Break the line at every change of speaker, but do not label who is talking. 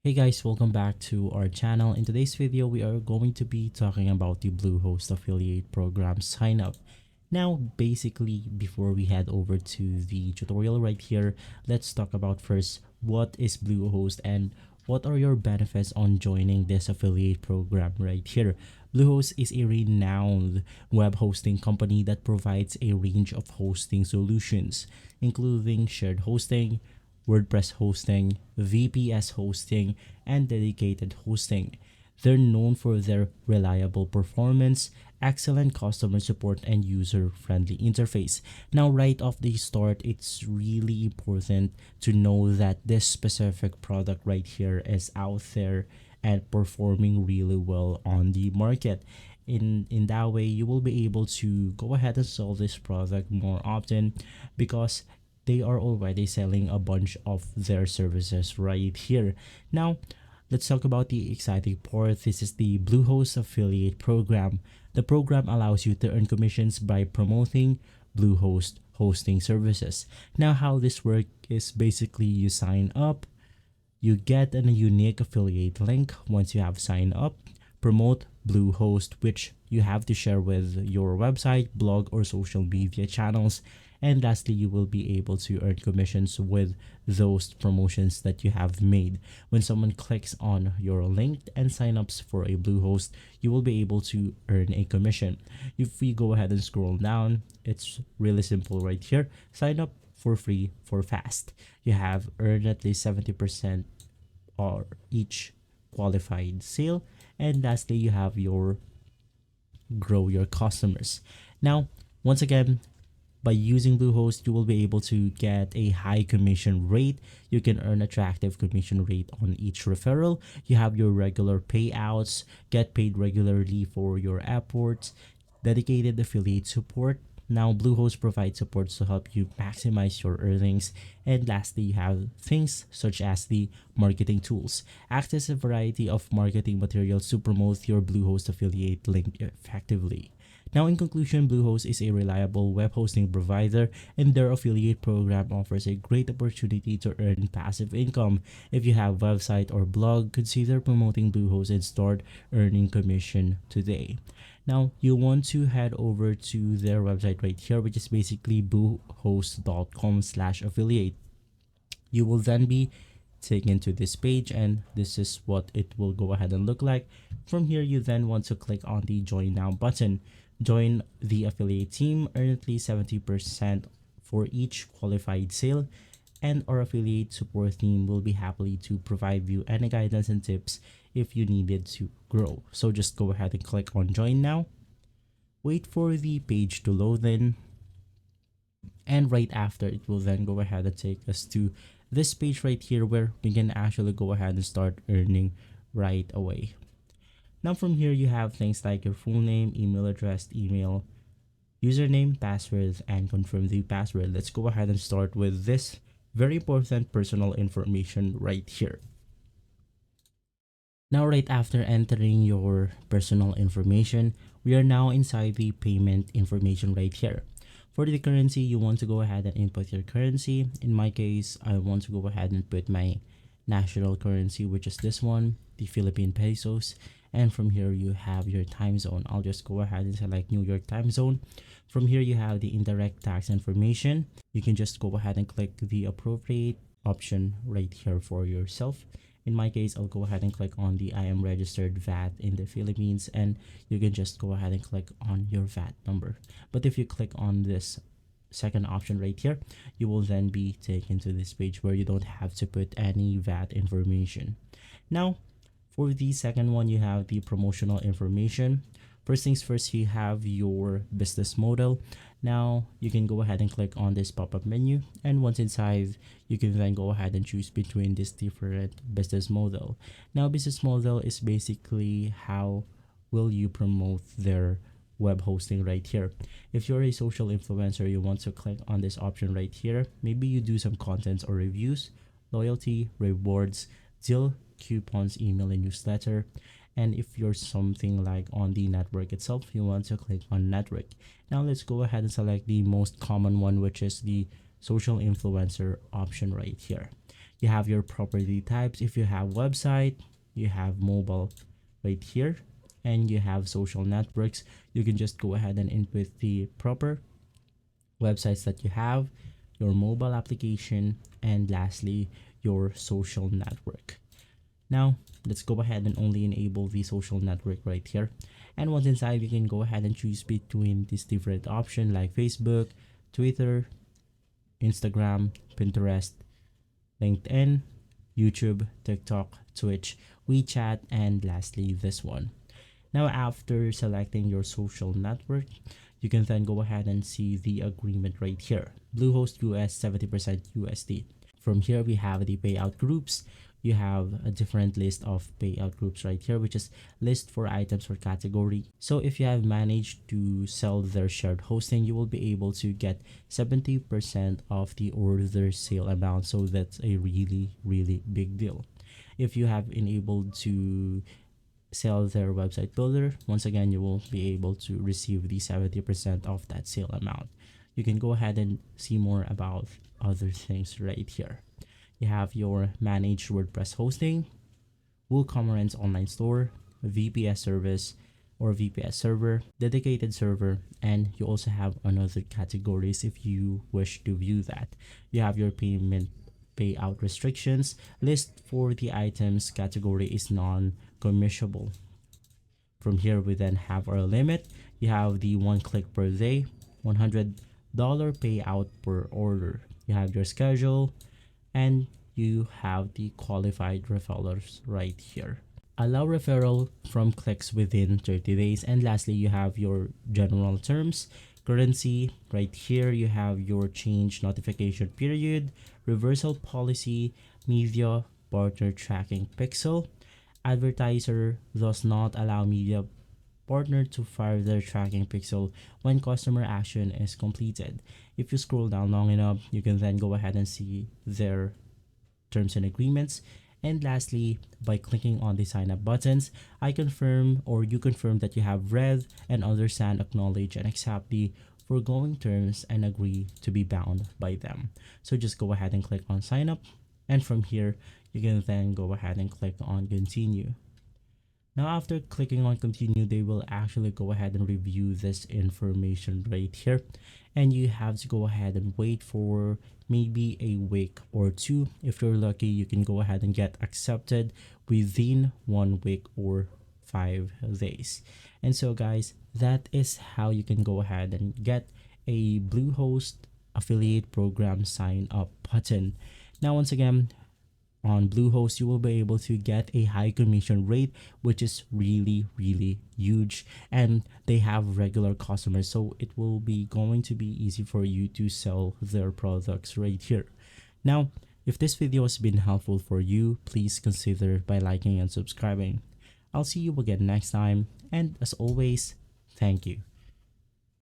Hey guys, welcome back to our channel. In today's video, we are going to be talking about the Bluehost affiliate program sign up. Now, basically, before we head over to the tutorial right here, let's talk about first what is Bluehost and what are your benefits on joining this affiliate program right here. Bluehost is a renowned web hosting company that provides a range of hosting solutions, including shared hosting, WordPress hosting, VPS hosting, and dedicated hosting. They're known for their reliable performance, excellent customer support, and user-friendly interface. Now, right off the start, it's really important to know that this specific product right here is out there and performing really well on the market. In that way, you will be able to go ahead and sell this product more often because they are already selling a bunch of their services right here. Now, let's talk about the exciting part. This is the Bluehost affiliate program. The program allows you to earn commissions by promoting Bluehost hosting services. Now, how this works is basically you sign up, you get a unique affiliate link once you have signed up, promote Bluehost, which you have to share with your website, blog, or social media channels. And lastly, you will be able to earn commissions with those promotions that you have made. When someone clicks on your link and sign-ups for a Bluehost, you will be able to earn a commission. If we go ahead and scroll down, it's really simple right here. Sign up for free for fast. You have earned at least 70% or each qualified sale. And lastly, you have your grow your customers. Now, once again, by using Bluehost, you will be able to get a high commission rate. You can earn attractive commission rate on each referral. You have your regular payouts, get paid regularly for your efforts, dedicated affiliate support. Now, Bluehost provides support to help you maximize your earnings. And lastly, you have things such as the marketing tools. Access a variety of marketing materials to promote your Bluehost affiliate link effectively. Now, in conclusion, Bluehost is a reliable web hosting provider, and their affiliate program offers a great opportunity to earn passive income. If you have a website or blog, consider promoting Bluehost and start earning commission today. Now, you want to head over to their website right here, which is basically bluehost.com/affiliate. You will then be taken to this page, and this is what it will go ahead and look like. From here, you then want to click on the join now button. Join the affiliate team, earn at least 70% for each qualified sale, and our affiliate support team will be happy to provide you any guidance and tips if you needed to grow. So just go ahead and click on join now. Wait for the page to load in, and right after, it will then go ahead and take us to this page right here where we can actually go ahead and start earning right away. Now from here, you have things like your full name, email address, email, username, password, and confirm the password. Let's go ahead and start with this very important personal information right here. Now, right after entering your personal information, we are now inside the payment information right here. For the currency, you want to go ahead and input your currency. In my case, I want to go ahead and put my national currency, which is this one, the Philippine pesos. And from here, you have your time zone. I'll just go ahead and select New York time zone. From here, you have the indirect tax information. You can just go ahead and click the appropriate option right here for yourself. In my case, I'll go ahead and click on the I am registered VAT in the Philippines, and you can just go ahead and click on your VAT number. But if you click on this second option right here, you will then be taken to this page where you don't have to put any VAT information. Now, for the second one, you have the promotional information. First things first, you have your business model. Now, you can go ahead and click on this pop-up menu, and once inside, you can then go ahead and choose between this different business model. Now, business model is basically how will you promote their web hosting right here. If you're a social influencer, you want to click on this option right here. Maybe you do some contents or reviews, loyalty, rewards, deal, coupons, email, and newsletter. And if you're something like on the network itself, you want to click on network. Now let's go ahead and select the most common one, which is the social influencer option right here. You have your property types. If you have website, you have mobile right here, and you have social networks. You can just go ahead and input the proper websites that you have, your mobile application, and lastly, your social network. Now, let's go ahead and only enable the social network right here. And once inside, you can go ahead and choose between these different options like Facebook, Twitter, Instagram, Pinterest, LinkedIn, YouTube, TikTok, Twitch, WeChat, and lastly, this one. Now, after selecting your social network, you can then go ahead and see the agreement right here. Bluehost US 70% USD. From here, we have the payout groups. You have a different list of payout groups right here, which is list for items or category. So if you have managed to sell their shared hosting, you will be able to get 70% of the order sale amount. So that's a really, really big deal. If you have enabled to sell their website builder, once again, you will be able to receive the 70% of that sale amount. You can go ahead and see more about other things right here. You have your managed WordPress hosting, WooCommerce online store, VPS service or VPS server, dedicated server, and you also have another categories if you wish to view that. You have your payment payout restrictions. List for the items category is non-commissible. From here, we then have our limit. You have the one click per day, $100 payout per order. You have your schedule, and you have the qualified referrals right here. Allow referral from clicks within 30 days. And lastly, you have your general terms. Currency, right here, you have your change notification period, reversal policy, media partner tracking pixel. Advertiser does not allow media partner to fire their tracking pixel when customer action is completed. If you scroll down long enough, you can then go ahead and see their terms and agreements. And lastly, by clicking on the sign up buttons, I confirm or you confirm that you have read and understand, acknowledge, and accept the foregoing terms and agree to be bound by them. So just go ahead and click on sign up, and from here you can then go ahead and click on continue. Now, after clicking on continue, they will actually go ahead and review this information right here. And you have to go ahead and wait for maybe a week or two. If you're lucky, you can go ahead and get accepted within 1 week or 5 days. And so guys, that is how you can go ahead and get a Bluehost affiliate program sign up button. Now, once again, on Bluehost, you will be able to get a high commission rate, which is really, really huge. And they have regular customers, so it will be going to be easy for you to sell their products right here. Now, if this video has been helpful for you, please consider by liking and subscribing. I'll see you again next time. And as always, thank you.